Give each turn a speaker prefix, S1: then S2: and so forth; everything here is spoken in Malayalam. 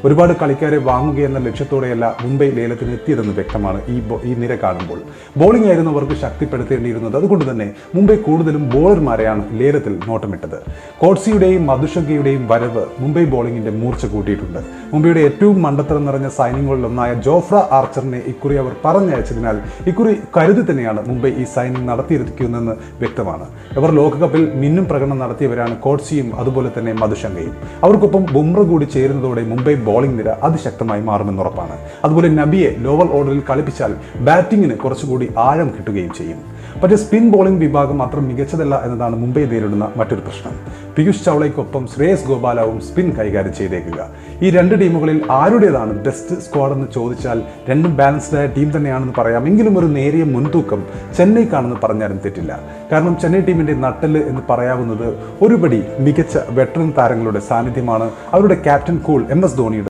S1: ഒരുപാട് കളിക്കാരെ വാങ്ങുകയെന്ന ലക്ഷ്യത്തോടെയല്ല മുംബൈ ലേലത്തിന് എത്തിയതെന്ന് വ്യക്തമാണ് ഈ നിര കാണുമ്പോൾ. ബോളിംഗ് ആയിരുന്നു അവർക്ക് ശക്തിപ്പെടുത്തേണ്ടിയിരുന്നത്. അതുകൊണ്ട് തന്നെ മുംബൈ കൂടുതലും ബോളർമാരെയാണ് ലേലത്തിൽ നോട്ടമിട്ടത്. കോട്സിയുടെയും മധുഷങ്കയുടെയും വരവ് മുംബൈ ബോളിംഗിന്റെ മൂർച്ച കൂട്ടിയിട്ടുണ്ട്. മുംബൈയുടെ ഏറ്റവും മണ്ടത്തരം നിറഞ്ഞ സൈനിങ്ങുകളിലൊന്നായ ജോഫ്ര ആർച്ചറിനെ ഇക്കുറി അവർ പറഞ്ഞയച്ചതിനാൽ ഇക്കുറി കരുതി തന്നെയാണ് മുംബൈ ഈ സൈനിങ് നടത്തിയിരിക്കുന്നതെന്ന് വ്യക്തമാണ്. ഇവർ ലോകകപ്പിൽ മിന്നും പ്രകടനം നടത്തിയവരാണ് കോട്സിയും അതുപോലെ തന്നെ മധുഷങ്കയും. അവർക്കൊപ്പം ബുംറ കൂടി ചേരുന്നതോടെ മുംബൈ ബോളിംഗ് നിര അതിശക്തമായി മാറുമെന്നുറപ്പാണ്. അതുപോലെ നബിയെ ലോവർ ഓർഡറിൽ കളിപ്പിച്ചാൽ ബാറ്റിങ്ങിന് കുറച്ചുകൂടി ആഴം കിട്ടുകയും ചെയ്യും. പക്ഷേ സ്പിൻ ബോളിംഗ് വിഭാഗം അത്ര മികച്ചതല്ല എന്നതാണ് മുംബൈ നേരിടുന്ന മറ്റൊരു പ്രശ്നം. പീയൂഷ് ചൗളയ്ക്കൊപ്പം ശ്രേയസ് ഗോപാലാവും സ്പിൻ കൈകാര്യം ചെയ്തേക്കുക. ഈ രണ്ട് ടീമുകളിൽ ആരുടേതാണ് ബെസ്റ്റ് സ്ക്വാഡ് എന്ന് ചോദിച്ചാൽ രണ്ടും ബാലൻസ്ഡായ ടീം തന്നെയാണെന്ന് പറയാം. എങ്കിലും ഒരു നേരിയ മുൻതൂക്കം ചെന്നൈക്കാണെന്ന് പറഞ്ഞാലും തെറ്റില്ല. കാരണം ചെന്നൈ ടീമിന്റെ നട്ടെല്ല് എന്ന് പറയാവുന്നത് ഒരുപടി മികച്ച വെറ്ററൻ താരങ്ങളുടെ സാന്നിധ്യമാണ്. അവരുടെ ക്യാപ്റ്റൻ കൂൾ MS ധോണിയുടെ